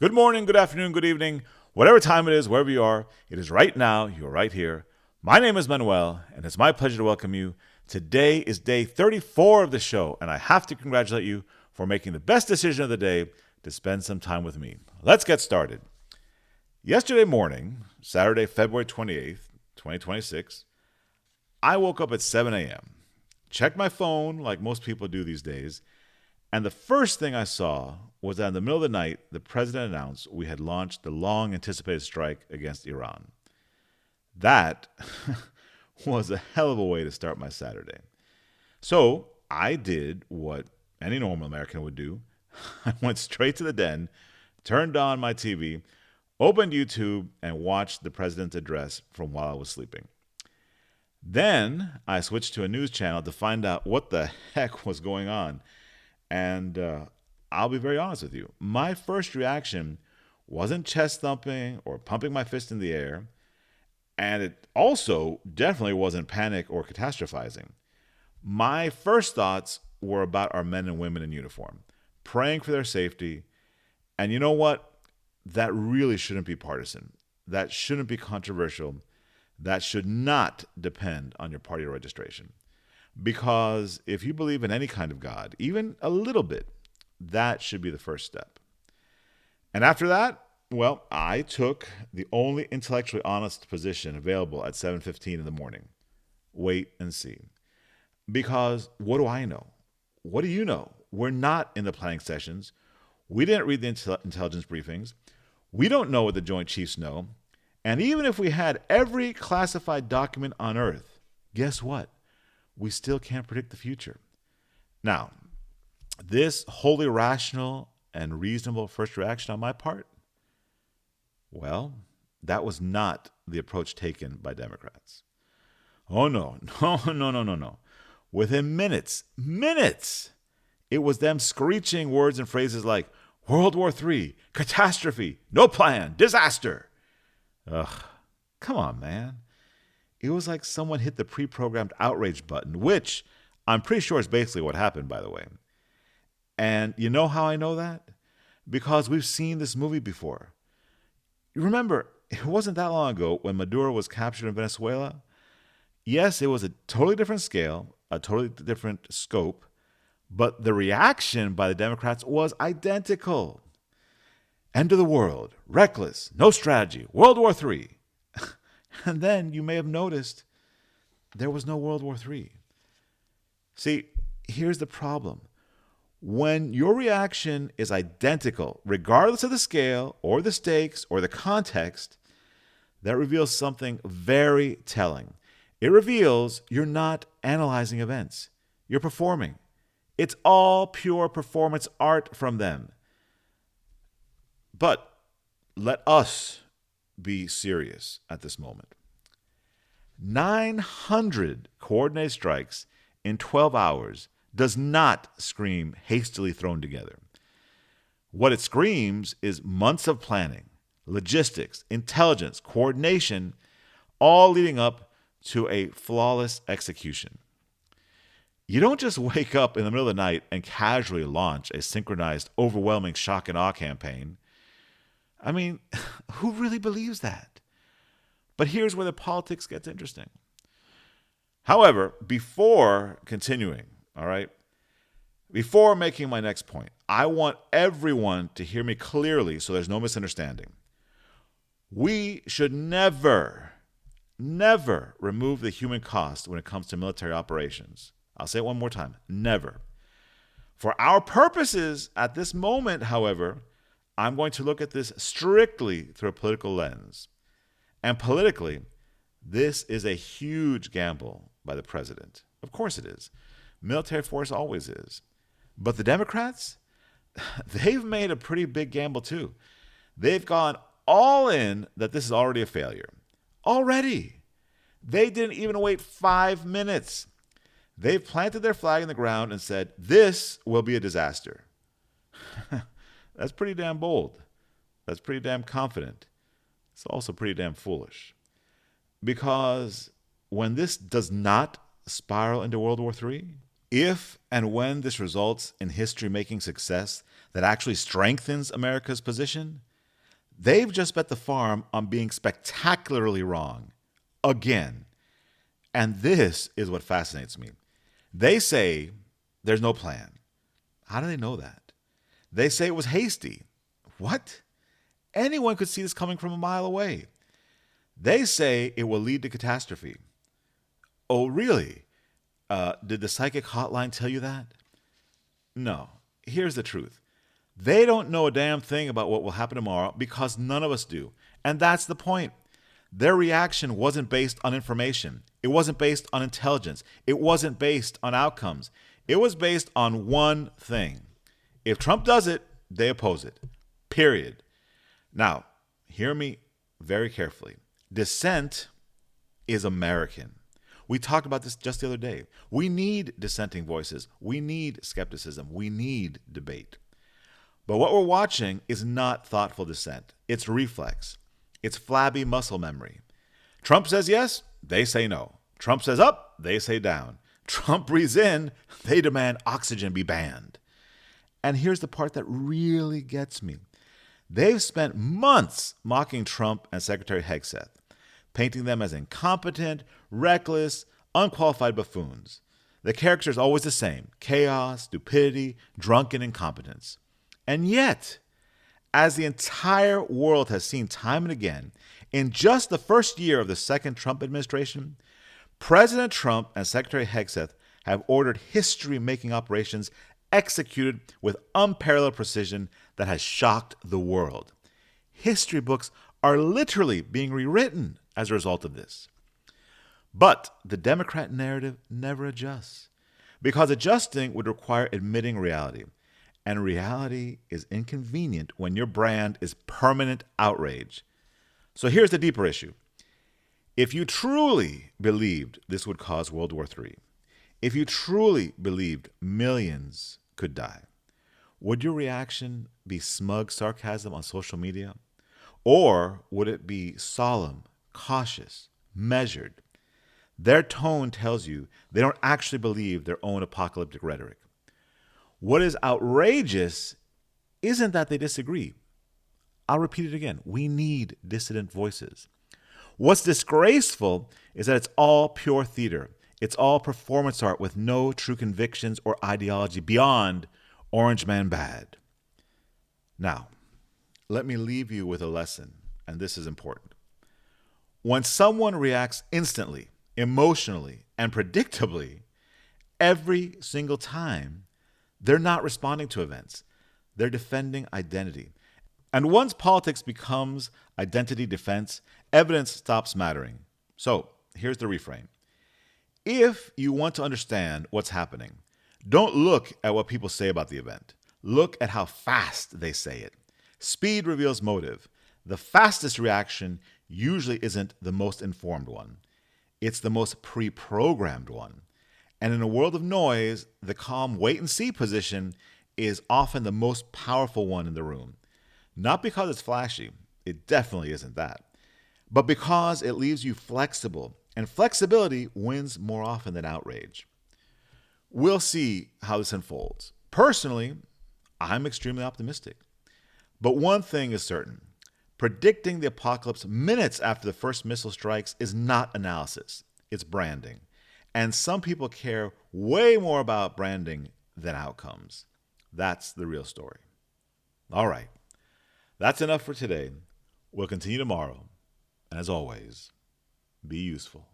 Good morning, good afternoon, good evening, whatever time it is, wherever you are, it is right now, you're right here. My name is Manuel, and it's my pleasure to welcome you. Today is day 34 of the show, and I have to congratulate you for making the best decision of the day to spend some time with me. Let's get started. Yesterday morning, Saturday, February 28th, 2026, I woke up at 7 a.m., checked my phone like most people do these days, and the first thing I saw was that in the middle of the night, the president announced we had launched the long anticipated strike against Iran. That was a hell of a way to start my Saturday. So I did what any normal American would do. I went straight to the den, turned on my TV, opened YouTube, and watched the president's address from while I was sleeping. Then I switched to a news channel to find out what the heck was going on. And I'll be very honest with you. My first reaction wasn't chest thumping or pumping my fist in the air. And it also definitely wasn't panic or catastrophizing. My first thoughts were about our men and women in uniform, praying for their safety. And you know what? That really shouldn't be partisan. That shouldn't be controversial. That should not depend on your party registration. Because if you believe in any kind of God, even a little bit, that should be the first step. And after that, well, I took the only intellectually honest position available at 7:15 in the morning. Wait and see. Because what do I know? What do you know? We're not in the planning sessions. We didn't read the intelligence briefings. We don't know what the Joint Chiefs know. And even if we had every classified document on Earth, guess what? We still can't predict the future. Now, this wholly rational and reasonable first reaction on my part, well, that was not the approach taken by Democrats. Oh, no, no. Within minutes, it was them screeching words and phrases like World War III, catastrophe, no plan, disaster. Ugh, come on, man. It was like someone hit the pre-programmed outrage button, which I'm pretty sure is basically what happened, by the way. And you know how I know that? Because we've seen this movie before. You remember, it wasn't that long ago when Maduro was captured in Venezuela. Yes, it was a totally different scale, a totally different scope, but the reaction by the Democrats was identical. End of the world, reckless, no strategy, World War III. And then you may have noticed there was no World War III. See, here's the problem. When your reaction is identical, regardless of the scale or the stakes or the context, that reveals something very telling. It reveals you're not analyzing events. You're performing. It's all pure performance art from them. But let us be serious at this moment. 900 coordinated strikes in 12 hours does not scream hastily thrown together. What it screams is months of planning, logistics, intelligence, coordination, all leading up to a flawless execution. You don't just wake up in the middle of the night and casually launch a synchronized, overwhelming shock and awe campaign. I mean, who really believes that? But here's where the politics gets interesting. However, before continuing, all right, before making my next point, I want everyone to hear me clearly so there's no misunderstanding. We should never remove the human cost when it comes to military operations. I'll say it one more time. Never. For our purposes at this moment, however, I'm going to look at this strictly through a political lens. And politically, this is a huge gamble by the president. Of course it is. Military force always is. But the Democrats, they've made a pretty big gamble too. They've gone all in that this is already a failure. Already. They didn't even wait 5 minutes. They've planted their flag in the ground and said, this will be a disaster. That's pretty damn bold. That's pretty damn confident. It's also pretty damn foolish. Because when this does not spiral into World War III, if and when this results in history-making success that actually strengthens America's position, They've just bet the farm on being spectacularly wrong. Again. And this is what fascinates me. They say there's no plan. How do they know that? They say it was hasty. What? Anyone could see this coming from a mile away. They say it will lead to catastrophe. Oh, really? Did the psychic hotline tell you that? No. Here's the truth. They don't know a damn thing about what will happen tomorrow because none of us do. And that's the point. Their reaction wasn't based on information. It wasn't based on intelligence. It wasn't based on outcomes. It was based on one thing. If Trump does it, they oppose it. Period. Now, hear me very carefully. Dissent is American. We talked about this just the other day. We need dissenting voices. We need skepticism. We need debate. But what we're watching is not thoughtful dissent. It's reflex. It's flabby muscle memory. Trump says yes, they say no. Trump says up, they say down. Trump breathes in, they demand oxygen be banned. And here's the part that really gets me. They've spent months mocking Trump and Secretary Hegseth, painting them as incompetent, reckless, unqualified buffoons. The character is always the same: chaos, stupidity, drunken incompetence. And yet, as the entire world has seen time and again, in just the first year of the second Trump administration, President Trump and Secretary Hegseth have ordered history-making operations executed with unparalleled precision that has shocked the world. History books are literally being rewritten as a result of this. But the Democrat narrative never adjusts, because adjusting would require admitting reality. And reality is inconvenient when your brand is permanent outrage. So here's the deeper issue. If you truly believed this would cause World War III, if you truly believed millions could die, would your reaction be smug sarcasm on social media? Or would it be solemn, cautious, measured? Their tone tells you they don't actually believe their own apocalyptic rhetoric. What is outrageous isn't that they disagree. I'll repeat it again. We need dissident voices. What's disgraceful is that it's all pure theater. It's all performance art with no true convictions or ideology beyond Orange Man bad. Now, let me leave you with a lesson, and this is important. When someone reacts instantly, emotionally, and predictably, every single time, they're not responding to events. They're defending identity. And once politics becomes identity defense, evidence stops mattering. So here's the reframe. If you want to understand what's happening, don't look at what people say about the event. Look at how fast they say it. Speed reveals motive. The fastest reaction usually isn't the most informed one. It's the most pre-programmed one. And in a world of noise, the calm wait-and-see position is often the most powerful one in the room. Not because it's flashy, it definitely isn't that, but because it leaves you flexible, and flexibility wins more often than outrage. We'll see how this unfolds. Personally, I'm extremely optimistic. But one thing is certain. Predicting the apocalypse minutes after the first missile strikes is not analysis, it's branding. And some people care way more about branding than outcomes. That's the real story. All right. That's enough for today. We'll continue tomorrow. And as always, be useful.